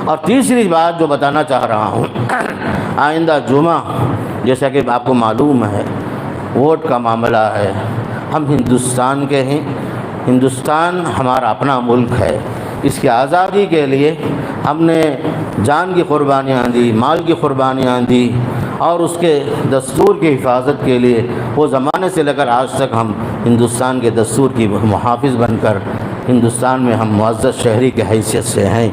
اور تیسری بات جو بتانا چاہ رہا ہوں، آئندہ جمعہ جیسا کہ آپ کو معلوم ہے ووٹ کا معاملہ ہے، ہم ہندوستان کے ہیں، ہندوستان ہمارا اپنا ملک ہے، اس کی آزادی کے لیے ہم نے جان کی قربانیاں دی، مال کی قربانیاں دی، اور اس کے دستور کی حفاظت کے لیے وہ زمانے سے لے کر آج تک ہم ہندوستان کے دستور کی محافظ بن کر ہندوستان میں ہم معزز شہری کی حیثیت سے ہیں۔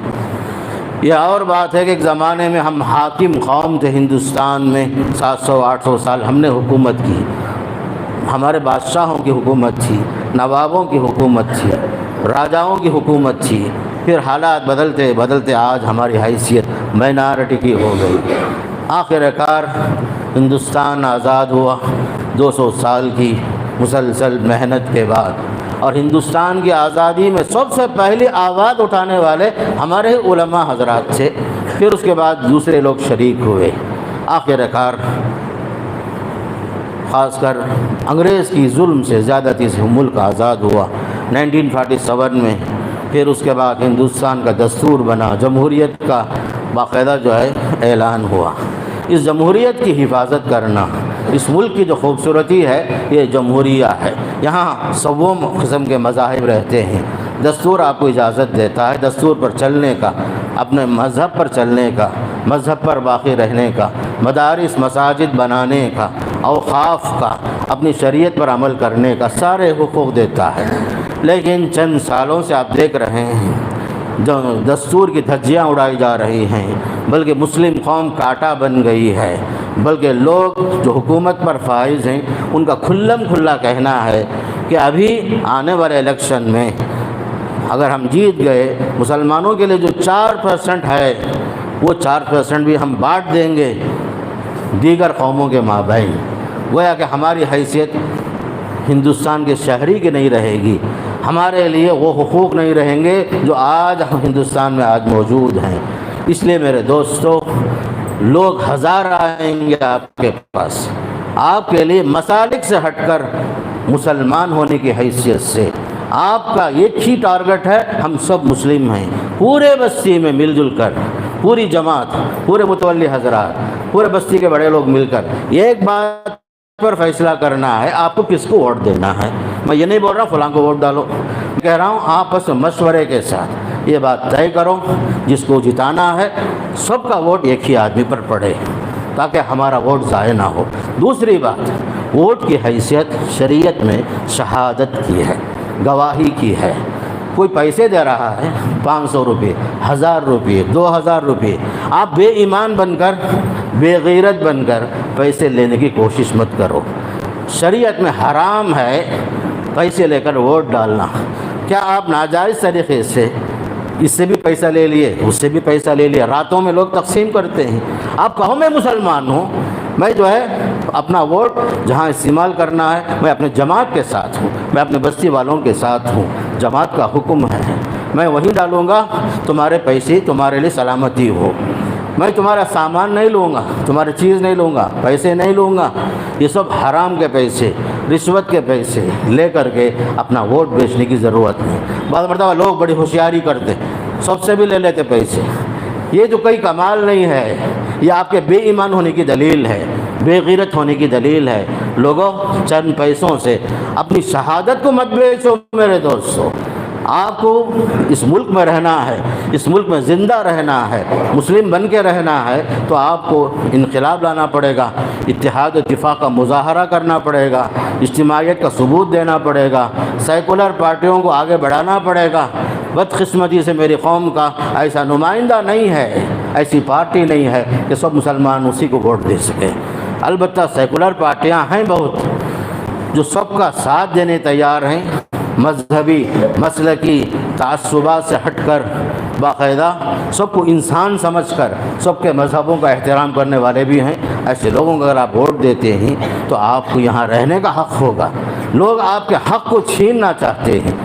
یہ اور بات ہے کہ ایک زمانے میں ہم حاکم قوم تھے ہندوستان میں، 700-800 سال ہم نے حکومت کی، ہمارے بادشاہوں کی حکومت تھی، نوابوں کی حکومت تھی، راجاؤں کی حکومت تھی، پھر حالات بدلتے بدلتے آج ہماری حیثیت مائنارٹی کی ہو گئی۔ آخر کار ہندوستان آزاد ہوا 200 سال کی مسلسل محنت کے بعد، اور ہندوستان کی آزادی میں سب سے پہلی آواز اٹھانے والے ہمارے علماء حضرات تھے، پھر اس کے بعد دوسرے لوگ شریک ہوئے۔ آخر کار خاص کر انگریز کی ظلم سے زیادتی سے ملک آزاد ہوا 1947 میں، پھر اس کے بعد ہندوستان کا دستور بنا، جمہوریت کا باقاعدہ جو ہے اعلان ہوا۔ اس جمہوریت کی حفاظت کرنا، اس ملک کی جو خوبصورتی ہے یہ جمہوریہ ہے، یہاں سووں قسم کے مذاہب رہتے ہیں، دستور آپ کو اجازت دیتا ہے دستور پر چلنے کا، اپنے مذہب پر چلنے کا، مذہب پر باقی رہنے کا، مدارس مساجد بنانے کا، اوقاف کا، اپنی شریعت پر عمل کرنے کا سارے حقوق دیتا ہے۔ لیکن چند سالوں سے آپ دیکھ رہے ہیں جو دستور کی دھجیاں اڑائی جا رہی ہیں، بلکہ مسلم قوم کاٹا بن گئی ہے، بلکہ لوگ جو حکومت پر فائز ہیں ان کا کھلم کھلا کہنا ہے کہ ابھی آنے والے الیکشن میں اگر ہم جیت گئے، مسلمانوں کے لیے جو 4% ہے وہ 4% بھی ہم بانٹ دیں گے دیگر قوموں کے مابین، گویا کہ ہماری حیثیت ہندوستان کے شہری کی نہیں رہے گی، ہمارے لیے وہ حقوق نہیں رہیں گے جو آج ہندوستان میں آج موجود ہیں۔ اس لیے میرے دوستو، لوگ ہزار آئیں گے آپ کے پاس، آپ کے لیے مسالک سے ہٹ کر مسلمان ہونے کی حیثیت سے آپ کا ایک ہی ٹارگٹ ہے، ہم سب مسلم ہیں، پورے بستی میں مل جل کر، پوری جماعت، پورے متولی حضرات، پورے بستی کے بڑے لوگ مل کر ایک بات پر فیصلہ کرنا ہے آپ کو کس کو ووٹ دینا ہے۔ میں یہ نہیں بول رہا فلاں کو ووٹ ڈالو، میں کہہ رہا ہوں آپس میں مشورے کے ساتھ یہ بات طے کرو جس کو جتانا ہے سب کا ووٹ ایک ہی آدمی پر پڑے تاکہ ہمارا ووٹ ضائع نہ ہو۔ دوسری بات، ووٹ کی حیثیت شریعت میں شہادت کی ہے، گواہی کی ہے۔ کوئی پیسے دے رہا ہے 500 روپے، 1000 روپے، 2000 روپے، آپ بے ایمان بن کر، بے غیرت بن کر پیسے لینے کی کوشش مت کرو۔ شریعت میں حرام ہے پیسے لے کر ووٹ ڈالنا۔ کیا آپ ناجائز طریقے سے اس سے بھی پیسہ لے لیے، اس سے بھی پیسہ لے لیا، راتوں میں لوگ تقسیم کرتے ہیں۔ آپ کہو میں مسلمان ہوں، میں جو ہے اپنا ووٹ جہاں استعمال کرنا ہے میں اپنے جماعت کے ساتھ ہوں، میں اپنے بستی والوں کے ساتھ ہوں، جماعت کا حکم ہے، میں وہیں ڈالوں گا، تمہارے پیسے تمہارے لیے سلامتی ہو، میں تمہارا سامان نہیں لوں گا، تمہاری چیز نہیں لوں گا، پیسے نہیں لوں گا۔ یہ سب حرام کے پیسے، رشوت کے پیسے لے کر کے اپنا ووٹ بیچنے کی ضرورت نہیں۔ بعض مرتبہ لوگ بڑی ہوشیاری کرتے، سب سے بھی لے لیتے پیسے، یہ جو کوئی کمال نہیں ہے، یہ آپ کے بے ایمان ہونے کی دلیل ہے، بے غیرت ہونے کی دلیل ہے۔ لوگوں چند پیسوں سے اپنی شہادت کو مت بیچو میرے دوستو۔ آپ کو اس ملک میں رہنا ہے، اس ملک میں زندہ رہنا ہے، مسلم بن کے رہنا ہے تو آپ کو انقلاب لانا پڑے گا، اتحاد و اتفاق کا مظاہرہ کرنا پڑے گا، اجتماعیت کا ثبوت دینا پڑے گا، سیکولر پارٹیوں کو آگے بڑھانا پڑے گا۔ بدقسمتی سے میری قوم کا ایسا نمائندہ نہیں ہے، ایسی پارٹی نہیں ہے کہ سب مسلمان اسی کو ووٹ دے سکیں۔ البتہ سیکولر پارٹیاں ہیں بہت جو سب کا ساتھ دینے تیار ہیں، مذہبی مسلکی تعصبات سے ہٹ کر باقاعدہ سب کو انسان سمجھ کر سب کے مذہبوں کا احترام کرنے والے بھی ہیں۔ ایسے لوگوں کو اگر آپ ووٹ دیتے ہیں تو آپ کو یہاں رہنے کا حق ہوگا۔ لوگ آپ کے حق کو چھیننا چاہتے ہیں،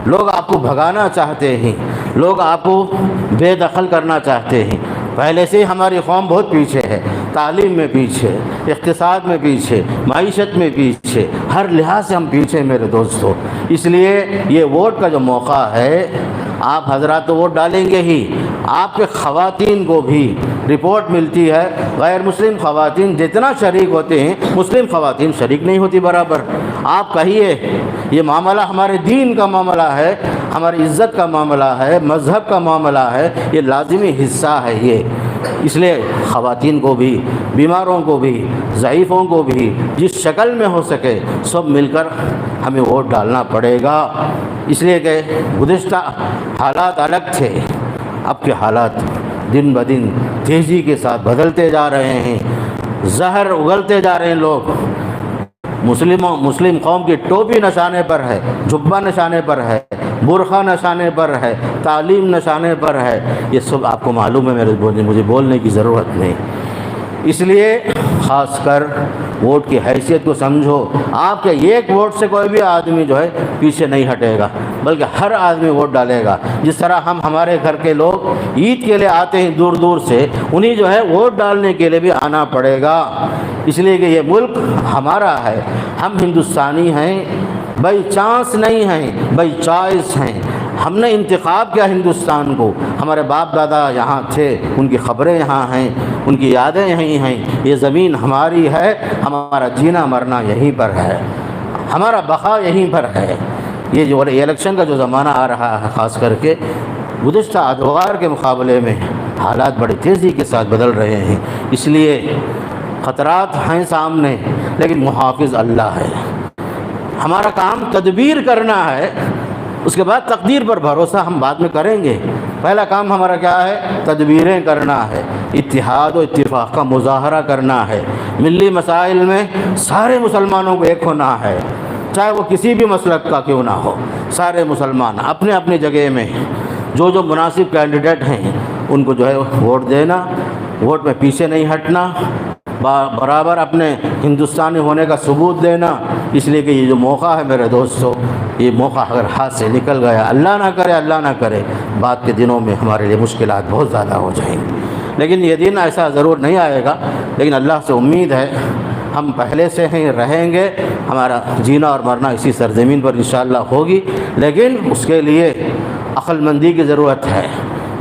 لوگ آپ کو بھگانا چاہتے ہیں، لوگ آپ کو بے دخل کرنا چاہتے ہیں۔ پہلے سے ہی ہماری قوم بہت پیچھے ہے، تعلیم میں پیچھے، اقتصاد میں پیچھے، معیشت میں پیچھے، ہر لحاظ سے ہم پیچھے میرے دوستو۔ اس لیے یہ ووٹ کا جو موقع ہے آپ حضرات تو ووٹ ڈالیں گے ہی، آپ کے خواتین کو بھی رپورٹ ملتی ہے غیر مسلم خواتین جتنا شریک ہوتے ہیں مسلم خواتین شریک نہیں ہوتی برابر۔ آپ کہیے یہ معاملہ ہمارے دین کا معاملہ ہے، ہماری عزت کا معاملہ ہے، مذہب کا معاملہ ہے، یہ لازمی حصہ ہے یہ۔ اس لیے خواتین کو بھی، بیماروں کو بھی، ضعیفوں کو بھی جس شکل میں ہو سکے سب مل کر ہمیں ووٹ ڈالنا پڑے گا۔ اس لیے کہ گزشتہ حالات الگ تھے، اب کے حالات دن بدن تیزی کے ساتھ بدلتے جا رہے ہیں، زہر اگلتے جا رہے ہیں۔ لوگ مسلم قوم کی ٹوپی نشانے پر ہے، جبہ نشانے پر ہے، برقع نشانے پر ہے، تعلیم نشانے پر ہے، یہ سب آپ کو معلوم ہے، مجھے بولنے کی ضرورت نہیں۔ اس لیے خاص کر ووٹ کی حیثیت کو سمجھو۔ آپ کے ایک ووٹ سے کوئی بھی آدمی جو ہے پیچھے نہیں ہٹے گا، بلکہ ہر آدمی ووٹ ڈالے گا۔ جس طرح ہمارے گھر کے لوگ عید کے لیے آتے ہیں دور دور سے، انہیں جو ہے ووٹ ڈالنے کے لیے بھی آنا پڑے گا، اس لیے کہ یہ ملک ہمارا ہے، ہم ہندوستانی ہیں، بائی چانس نہیں ہیں، بائی چوائس ہیں۔ ہم نے انتخاب کیا ہندوستان کو، ہمارے باپ دادا یہاں تھے، ان کی خبریں یہاں ہیں، ان کی یادیں یہیں ہیں، یہ زمین ہماری ہے، ہمارا جینا مرنا یہیں پر ہے، ہمارا بقا یہیں پر ہے۔ یہ جو الیکشن کا جو زمانہ آ رہا ہے، خاص کر کے گزشتہ ادوار کے مقابلے میں حالات بڑی تیزی کے ساتھ بدل رہے ہیں، اس لیے خطرات ہیں سامنے، لیکن محافظ اللہ ہے۔ ہمارا کام تدبیر کرنا ہے، اس کے بعد تقدیر پر بھروسہ ہم بعد میں کریں گے۔ پہلا کام ہمارا کیا ہے؟ تدبیریں کرنا ہے، اتحاد و اتفاق کا مظاہرہ کرنا ہے، ملی مسائل میں سارے مسلمانوں کو ایک ہونا ہے، چاہے وہ کسی بھی مسلک کا کیوں نہ ہو۔ سارے مسلمان اپنے اپنی جگہ میں جو مناسب کینڈیڈیٹ ہیں ان کو جو ہے ووٹ دینا، ووٹ میں پیچھے نہیں ہٹنا، برابر اپنے ہندوستانی ہونے کا ثبوت دینا۔ اس لیے کہ یہ جو موقع ہے میرے دوستو، یہ موقع اگر ہاتھ سے نکل گیا، اللہ نہ کرے بعد کے دنوں میں ہمارے لیے مشکلات بہت زیادہ ہو جائیں گی۔ لیکن یہ دن ایسا ضرور نہیں آئے گا، لیکن اللہ سے امید ہے ہم پہلے سے ہیں، رہیں گے، ہمارا جینا اور مرنا اسی سرزمین پر انشاءاللہ ہوگی، لیکن اس کے لیے عقل مندی کی ضرورت ہے،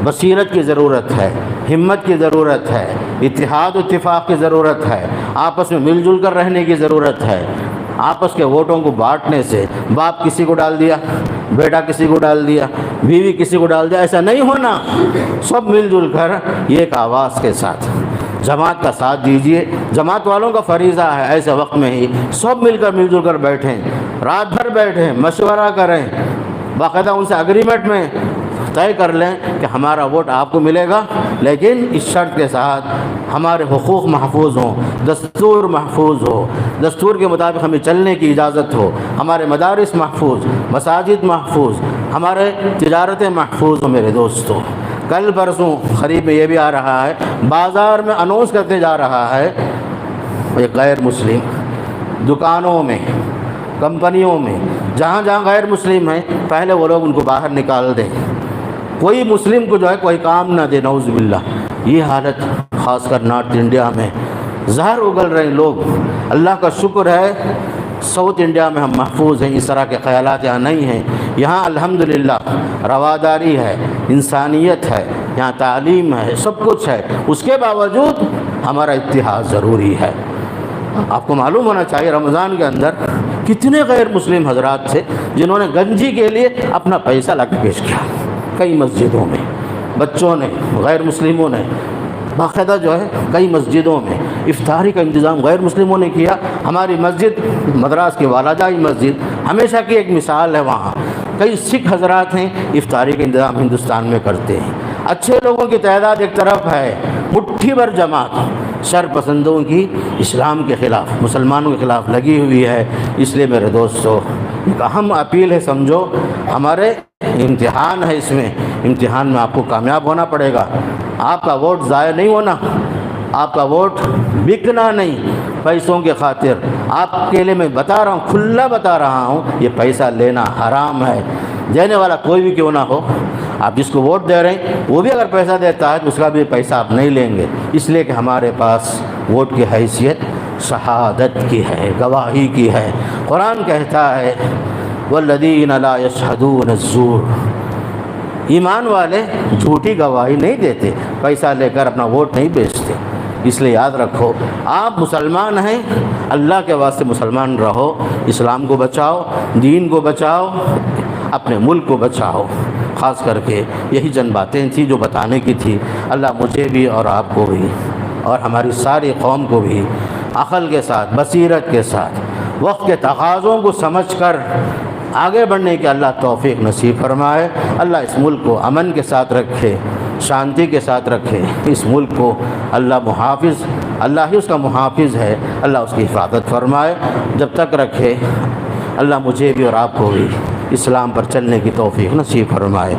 بصیرت کی ضرورت ہے، ہمت کی ضرورت ہے، اتحاد و اتفاق کی ضرورت ہے، آپس میں مل جل کر رہنے کی ضرورت ہے۔ آپس کے ووٹوں کو بانٹنے سے باپ کسی کو ڈال دیا، بیٹا کسی کو ڈال دیا، بیوی کسی کو ڈال دیا، ایسا نہیں ہونا۔ سب مل جل کر ایک آواز کے ساتھ جماعت کا ساتھ دیجیے۔ جماعت والوں کا فریضہ ہے ایسے وقت میں ہی سب مل جل کر بیٹھیں، رات بھر بیٹھیں، مشورہ کریں، باقاعدہ ان سے اگریمنٹ میں طے کر لیں کہ ہمارا ووٹ آپ کو ملے گا، لیکن اس شرط کے ساتھ ہمارے حقوق محفوظ ہوں، دستور محفوظ ہو، دستور کے مطابق ہمیں چلنے کی اجازت ہو، ہمارے مدارس محفوظ، مساجد محفوظ، ہمارے تجارتیں محفوظ ہوں۔ میرے دوستو، کل پرسوں قریب میں یہ بھی آ رہا ہے، بازار میں انونس کرتے جا رہا ہے، ایک غیر مسلم دکانوں میں، کمپنیوں میں، جہاں جہاں غیر مسلم ہیں پہلے وہ لوگ ان کو باہر نکال دیں، کوئی مسلم کو جو ہے کوئی کام نہ دے، نعوذ باللہ۔ یہ حالت خاص کر نارتھ انڈیا میں زہر اگل رہے ہیں لوگ۔ اللہ کا شکر ہے ساؤتھ انڈیا میں ہم محفوظ ہیں، اس طرح کے خیالات یہاں نہیں ہیں۔ یہاں الحمدللہ رواداری ہے، انسانیت ہے، یہاں تعلیم ہے، سب کچھ ہے، اس کے باوجود ہمارا اتحاد ضروری ہے۔ آپ کو معلوم ہونا چاہیے رمضان کے اندر کتنے غیر مسلم حضرات تھے جنہوں نے گنجی کے لیے اپنا پیسہ لا کے پیش کیا۔ کئی مسجدوں میں بچوں نے، غیر مسلموں نے باقاعدہ جو ہے کئی مسجدوں میں افطاری کا انتظام غیر مسلموں نے کیا۔ ہماری مسجد مدراس کی والاجائی مسجد ہمیشہ کی ایک مثال ہے، وہاں کئی سکھ حضرات ہیں افطاری کا انتظام ہندوستان میں کرتے ہیں۔ اچھے لوگوں کی تعداد ایک طرف ہے، مٹھی بھر جماعت شر پسندوں کی اسلام کے خلاف، مسلمانوں کے خلاف لگی ہوئی ہے۔ اس لیے میرے دوستو ایک اہم اپیل ہے، سمجھو ہمارے امتحان ہے، اس میں امتحان میں آپ کو کامیاب ہونا پڑے گا۔ آپ کا ووٹ ضائع نہیں ہونا، آپ کا ووٹ بکنا نہیں پیسوں کے خاطر۔ آپ کے لیے میں بتا رہا ہوں، کھلا بتا رہا ہوں، یہ پیسہ لینا حرام ہے، دینے والا کوئی بھی کیوں نہ ہو۔ آپ جس کو ووٹ دے رہے ہیں وہ بھی اگر پیسہ دیتا ہے تو اس کا بھی پیسہ آپ نہیں لیں گے، اس لیے کہ ہمارے پاس ووٹ کی حیثیت شہادت کی ہے، گواہی کی ہے۔ قرآن کہتا ہے والذین لا یشہدون الزور، ایمان والے جھوٹی گواہی نہیں دیتے، پیسہ لے کر اپنا ووٹ نہیں بیچتے۔ اس لیے یاد رکھو، آپ مسلمان ہیں، اللہ کے واسطے مسلمان رہو، اسلام کو بچاؤ، دین کو بچاؤ، اپنے ملک کو بچاؤ۔ خاص کر کے یہی چند باتیں تھیں جو بتانے کی تھی۔ اللہ مجھے بھی اور آپ کو بھی اور ہماری ساری قوم کو بھی عقل کے ساتھ، بصیرت کے ساتھ، وقت کے تقاضوں کو سمجھ کر آگے بڑھنے کے اللہ توفیق نصیب فرمائے۔ اللہ اس ملک کو امن کے ساتھ رکھے، شانتی کے ساتھ رکھے۔ اس ملک کو اللہ محافظ، اللہ ہی اس کا محافظ ہے، اللہ اس کی حفاظت فرمائے۔ جب تک رکھے، اللہ مجھے بھی اور آپ کو بھی اسلام پر چلنے کی توفیق نصیب فرمائے۔